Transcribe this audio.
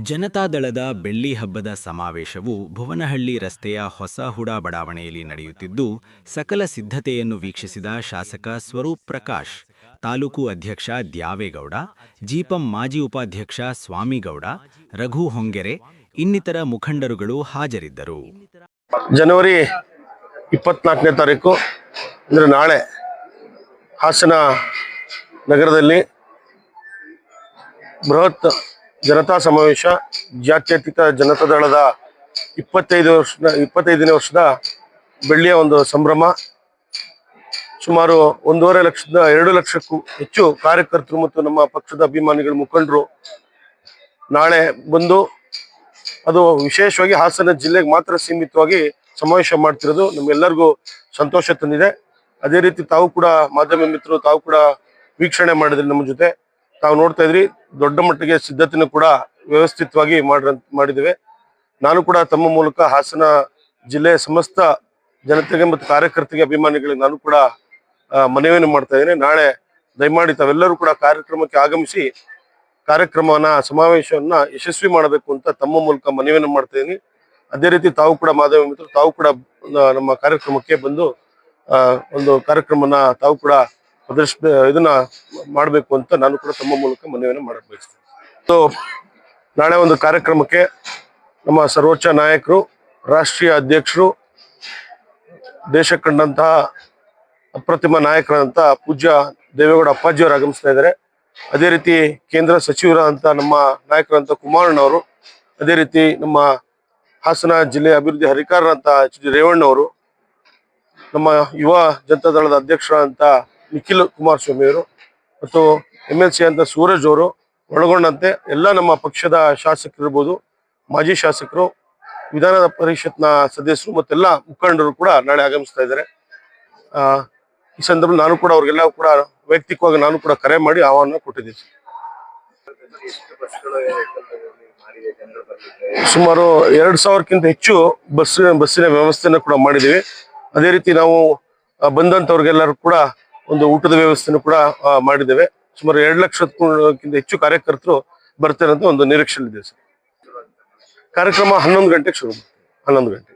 ಜನತಾದಳದ ಬೆಳ್ಳಿ ಹಬ್ಬದ ಸಮಾವೇಶವು ಭುವನಹಳ್ಳಿ ರಸ್ತೆಯ ಹೊಸ ಹುಡ ಬಡಾವಣೆಯಲ್ಲಿ ನಡೆಯುತ್ತಿದ್ದು, ಸಕಲ ಸಿದ್ಧತೆಯನ್ನು ವೀಕ್ಷಿಸಿದ ಶಾಸಕ ಸ್ವರೂಪ್ ಪ್ರಕಾಶ್, ತಾಲೂಕು ಅಧ್ಯಕ್ಷ ದ್ಯಾವೇಗೌಡ, ಜಿಪಂ ಮಾಜಿ ಉಪಾಧ್ಯಕ್ಷ ಸ್ವಾಮಿಗೌಡ, ರಘು ಹೊಂಗೆರೆ ಇನ್ನಿತರ ಮುಖಂಡರುಗಳು ಹಾಜರಿದ್ದರು. ಜನವರಿ 24ನೇ ತಾರೀಕು ಅಂದರೆ ನಾಳೆ ಹಾಸನ ನಗರದಲ್ಲಿ ಬೃಹತ್ ಜನತಾ ಸಮಾವೇಶ, ಜಾತ್ಯತೀತ ಜನತಾದಳದ 25ನೇ ವರ್ಷದ ಬೆಳ್ಳಿಯ ಒಂದು ಸಂಭ್ರಮ. ಸುಮಾರು 1.5 ಲಕ್ಷದಿಂದ 2 ಲಕ್ಷಕ್ಕೂ ಹೆಚ್ಚು ಕಾರ್ಯಕರ್ತರು ಮತ್ತು ನಮ್ಮ ಪಕ್ಷದ ಅಭಿಮಾನಿಗಳ ಮುಖಂಡರು ನಾಳೆ ಬಂದು, ಅದು ವಿಶೇಷವಾಗಿ ಹಾಸನ ಜಿಲ್ಲೆಗೆ ಮಾತ್ರ ಸೀಮಿತವಾಗಿ ಸಮಾವೇಶ ಮಾಡ್ತಿರೋದು ನಮ್ಗೆಲ್ಲರಿಗೂ ಸಂತೋಷ ತಂದಿದೆ. ಅದೇ ರೀತಿ ತಾವು ಕೂಡ ಮಾಧ್ಯಮ ಮಿತ್ರರು ತಾವು ಕೂಡ ವೀಕ್ಷಣೆ ಮಾಡಿದ್ರಿ, ನಮ್ಮ ಜೊತೆ ತಾವು ನೋಡ್ತಾ ಇದ್ರಿ. ದೊಡ್ಡ ಮಟ್ಟಿಗೆ ಸಿದ್ಧತೆಯನ್ನು ಕೂಡ ವ್ಯವಸ್ಥಿತವಾಗಿ ಮಾಡಿದ್ದೇವೆ. ನಾನು ಕೂಡ ತಮ್ಮ ಮೂಲಕ ಹಾಸನ ಜಿಲ್ಲೆಯ ಸಮಸ್ತ ಜನತೆಗೆ ಮತ್ತು ಕಾರ್ಯಕರ್ತರಿಗೆ ಅಭಿಮಾನಿಗಳಿಗೆ ನಾನು ಕೂಡ ಮನವಿಯನ್ನು ಮಾಡ್ತಾ ಇದ್ದೇನೆ. ನಾಳೆ ದಯಮಾಡಿ ತಾವೆಲ್ಲರೂ ಕೂಡ ಕಾರ್ಯಕ್ರಮಕ್ಕೆ ಆಗಮಿಸಿ ಕಾರ್ಯಕ್ರಮವನ್ನ ಸಮಾವೇಶವನ್ನ ಯಶಸ್ವಿ ಮಾಡಬೇಕು ಅಂತ ತಮ್ಮ ಮೂಲಕ ಮನವಿಯನ್ನು ಮಾಡ್ತಾ ಇದ್ದೀನಿ. ಅದೇ ರೀತಿ ತಾವು ಕೂಡ ಮಾಧ್ಯಮ ಮಿತ್ರರು ತಾವು ಕೂಡ ನಮ್ಮ ಕಾರ್ಯಕ್ರಮಕ್ಕೆ ಬಂದು ಒಂದು ಕಾರ್ಯಕ್ರಮನ ತಾವು ಕೂಡ ಇದನ್ನ ಮಾಡಬೇಕು ಅಂತ ನಾನು ಕೂಡ ತಮ್ಮ ಮೂಲಕ ಮನವಿಯನ್ನು ಮಾಡಕ್ಕೆ ಬಯಸ್ತೇನೆ. ನಾಳೆ ಒಂದು ಕಾರ್ಯಕ್ರಮಕ್ಕೆ ನಮ್ಮ ಸರ್ವೋಚ್ಚ ನಾಯಕರು, ರಾಷ್ಟ್ರೀಯ ಅಧ್ಯಕ್ಷರು, ದೇಶ ಕಂಡಂತಹ ಅಪ್ರತಿಮ ನಾಯಕರಾದಂತಹ ಪೂಜ್ಯ ದೇವೇಗೌಡ ಅಪ್ಪಾಜಿಯವರು ಆಗಮಿಸ್ತಾ ಇದ್ದಾರೆ. ಅದೇ ರೀತಿ ಕೇಂದ್ರ ಸಚಿವರಾದಂಥ ನಮ್ಮ ನಾಯಕರಂತ ಕುಮಾರಣ್ಣವರು, ಅದೇ ರೀತಿ ನಮ್ಮ ಹಾಸನ ಜಿಲ್ಲೆಯ ಅಭಿವೃದ್ಧಿ ಹರಿಕಾರರಂತ ಎಚ್ ಡಿ ರೇವಣ್ಣವರು, ನಮ್ಮ ಯುವ ಜನತಾದಳದ ಅಧ್ಯಕ್ಷರಾದಂಥ ನಿಖಿಲ್ ಕುಮಾರಸ್ವಾಮಿ ಅವರು ಮತ್ತು MLC ಅಂತ ಸೂರಜ್ ಅವರು ಒಳಗೊಂಡಂತೆ ಎಲ್ಲ ನಮ್ಮ ಪಕ್ಷದ ಶಾಸಕರಿರ್ಬೋದು, ಮಾಜಿ ಶಾಸಕರು, ವಿಧಾನ ಪರಿಷತ್ನ ಸದಸ್ಯರು ಮತ್ತೆಲ್ಲ ಮುಖಂಡರು ಕೂಡ ನಾಳೆ ಆಗಮಿಸ್ತಾ ಇದ್ದಾರೆ. ಈ ಸಂದರ್ಭದಲ್ಲಿ ನಾನು ಕೂಡ ಅವ್ರಿಗೆಲ್ಲ ಕೂಡ ವೈಯಕ್ತಿಕವಾಗಿ ನಾನು ಕೂಡ ಕರೆ ಮಾಡಿ ಆಹ್ವಾನ ಕೊಟ್ಟಿದ್ದೀನಿ. ಸುಮಾರು 2,000ಕ್ಕಿಂತ ಹೆಚ್ಚು ಬಸ್ಸಿನ ವ್ಯವಸ್ಥೆಯನ್ನು ಕೂಡ ಮಾಡಿದ್ದೀವಿ. ಅದೇ ರೀತಿ ನಾವು ಬಂದಂಥವ್ರಿಗೆಲ್ಲರೂ ಕೂಡ ಒಂದು ಊಟದ ವ್ಯವಸ್ಥೆಯನ್ನು ಕೂಡ ಮಾಡಿದ್ದೇವೆ. ಸುಮಾರು 2 ಲಕ್ಷಕ್ಕಿಂತ ಹೆಚ್ಚು ಕಾರ್ಯಕರ್ತರು ಬರ್ತಾರೆ ಅಂತ ಒಂದು ನಿರೀಕ್ಷೆ ಇದೆ ಸರ್. ಕಾರ್ಯಕ್ರಮ 11 ಗಂಟೆಗೆ ಶುರು, 11 ಗಂಟೆ.